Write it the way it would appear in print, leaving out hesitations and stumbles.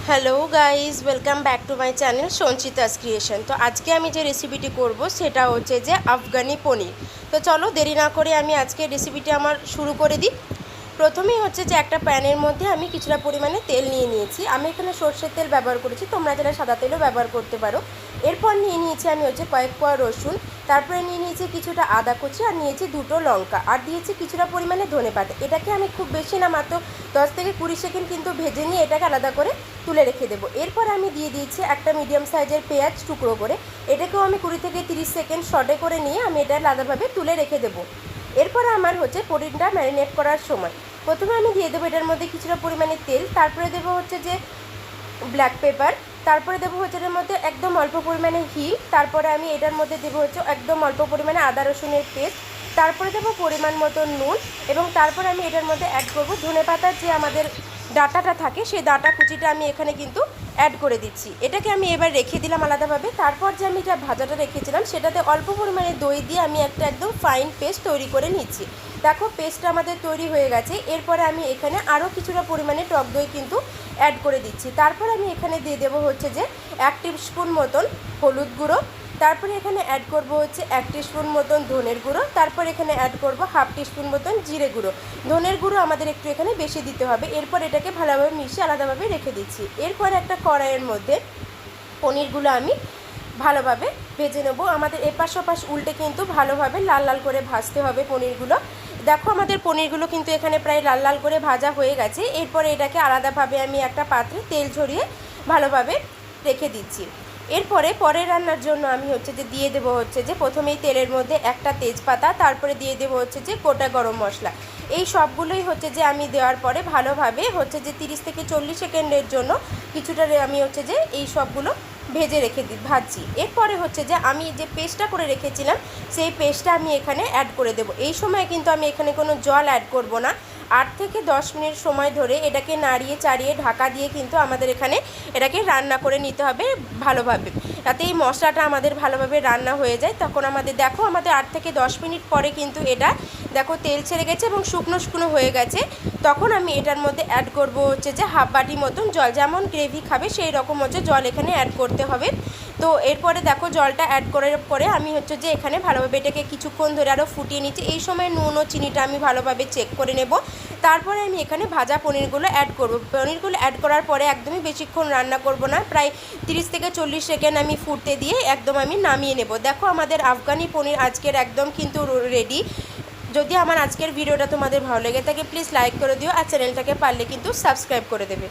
Hello guys, welcome back to my channel Sanchita's creation. তো আজকে আমি যে রেসিপিটি করব সেটা হচ্ছে যে আফগানি পনির। তো চলো দেরি না করে আমি আজকে রেসিপিটি আমার শুরু করে দিই। প্রথমেই হচ্ছে যে একটা প্যানের মধ্যে আমি কিছুটা পরিমাণে তেল নিয়ে নিয়েছি। আমি এখানে সর্ষের তেল ব্যবহার করেছি, তোমরা যারা সাদা তেলও ব্যবহার করতে পারো। এরপর নিয়ে নিয়েছি আমি হচ্ছে কয়েক কোয়া রসুন, তারপরে নিয়ে নিয়েছি কিছুটা আদা কুচি, আর নিয়েছি দুটো লঙ্কা, আর দিয়েছি কিছুটা পরিমাণে ধনেপাতা। এটাকে আমি খুব বেশি না, মাত্র 10 থেকে 20 সেকেন্ড কিন্তু ভেজে নিয়ে এটাকে আলাদা করে তুলে রেখে দেবো। এরপর আমি দিয়ে দিয়েছি একটা মিডিয়াম সাইজের পেঁয়াজ টুকরো করে। এটাকেও আমি 20 থেকে 30 সেকেন্ড শর্টে করে নিয়ে আমি এটা আলাদাভাবে তুলে রেখে দেবো। এরপর আমার হচ্ছে পনিরটা ম্যারিনেট করার সময় প্রথমে আমি দিয়ে দেবো এটার মধ্যে কিছুটা পরিমাণে তেল, তারপরে দেবো হচ্ছে যে ব্ল্যাক পেপার, তারপরে দেবো হচ্ছে এটার মধ্যে একদম অল্প পরিমাণে হিং, তারপরে আমি এটার মধ্যে দেবো হচ্ছে একদম অল্প পরিমাণে আদা রসুনের পেস্ট, তারপরে দেবো পরিমাণ মতো নুন, এবং তারপরে আমি এটার মধ্যে অ্যাড করবো ধনেপাতার যে আমাদের ডাঁটাটা থাকে সেই ডাঁটা কুচিটা আমি এখানে কিন্তু অ্যাড করে দিচ্ছি। এটাকে আমি এবার রেখে দিলাম আলাদাভাবে। তারপর যে আমি এটা ভাজাটা রেখেছিলাম সেটাতে অল্প পরিমাণে দই দিয়ে আমি একটা একদম ফাইন পেস্ট তৈরি করে নিচ্ছি। দেখো পেস্টটা আমাদের তৈরি হয়ে গেছে। এরপরে আমি এখানে আরও কিছুটা পরিমাণে টক দই কিন্তু অ্যাড করে দিচ্ছি। তারপর আমি এখানে দিয়ে দেবো হচ্ছে যে 1 টিস্পুন মতন হলুদ গুঁড়ো, তারপরে এখানে অ্যাড করব হচ্ছে 1 টিস্পুন মতন ধনের গুঁড়ো, তারপর এখানে অ্যাড করব 1/2 টিস্পুন মতন জিরে গুঁড়ো। ধনের গুঁড়ো আমাদের একটু এখানে বেশি দিতে হবে। এরপর এটাকে ভালোভাবে মিশিয়ে আলাদাভাবে রেখে দিচ্ছি। এরপর একটা কড়াইয়ের মধ্যে পনিরগুলো আমি ভালোভাবে ভেজে নেবো। আমাদের এপাশ ওপাশ উল্টে কিন্তু ভালোভাবে লাল লাল করে ভাজতে হবে পনিরগুলো। দেখো আমাদের পনিরগুলো কিন্তু এখানে প্রায় লাল লাল করে ভাজা হয়ে গেছে। এরপরে এটাকে আলাদাভাবে আমি একটা পাত্রে তেল ঝরিয়ে ভালোভাবে রেখে দিচ্ছি। এরপরে পরের রান্নার জন্য আমি হচ্ছে যে দিয়ে দেবো হচ্ছে যে প্রথমেই তেলের মধ্যে একটা তেজপাতা, তারপরে দিয়ে দেবো হচ্ছে যে গোটা গরম মশলা। এই সবগুলোই হচ্ছে যে আমি দেওয়ার পরে ভালোভাবে হচ্ছে যে 30 থেকে 40 সেকেন্ডের জন্য কিছুটা আমি হচ্ছে যে এই সবগুলো ভেজে রেখে ভাজছি। এরপরে হচ্ছে যে আমি যে পেস্টটা করে রেখেছিলাম সেই পেস্টটা আমি এখানে অ্যাড করে দেবো। এই সময় কিন্তু আমি এখানে কোনো জল অ্যাড করব না। 8 থেকে 10 মিনিট সময় ধরে এটাকে নাড়িয়ে চাড়িয়ে ঢাকা দিয়ে কিন্তু আমাদের এখানে এটাকে রান্না করে নিতে হবে ভালোভাবে, যাতে এই মশলাটা আমাদের ভালোভাবে রান্না হয়ে যায়। তখন আমাদের দেখো আমাদের 8 থেকে 10 মিনিট পরে কিন্তু এটা দেখো তেল ছেড়ে গেছে এবং শুকনো শুকনো হয়ে গেছে। তখন আমি এটার মধ্যে অ্যাড করব হচ্ছে যে 1/2 বাটি মতন জল, যেমন গ্রেভি খাবে সেই রকম হচ্ছে জল এখানে অ্যাড করতে হবে। তো এরপরে দেখো জলটা অ্যাড করার পরে আমি হচ্ছে যে এখানে ভালোভাবে এটাকে কিছুক্ষণ ধরে আরও ফুটিয়ে নিচ্ছি। এই সময় নুন ও চিনিটা আমি ভালোভাবে চেক করে নেব। তারপরে আমি এখানে ভাজা পনিরগুলো অ্যাড করব। পনিরগুলো অ্যাড করার পরে একদমই বেশিক্ষণ রান্না করব না, প্রায় 30 থেকে 40 সেকেন্ড আমি ফুটতে দিয়ে একদম আমি নামিয়ে নেব। দেখো আমাদের আফগানি পনির আজকের একদম কিন্তু রেডি। যদি আমার আজকের ভিডিওটা তোমাদের ভালো লেগে থাকে প্লিজ লাইক করে দিও, আর চ্যানেলটাকে পারলে কিন্তু সাবস্ক্রাইব করে দেবে।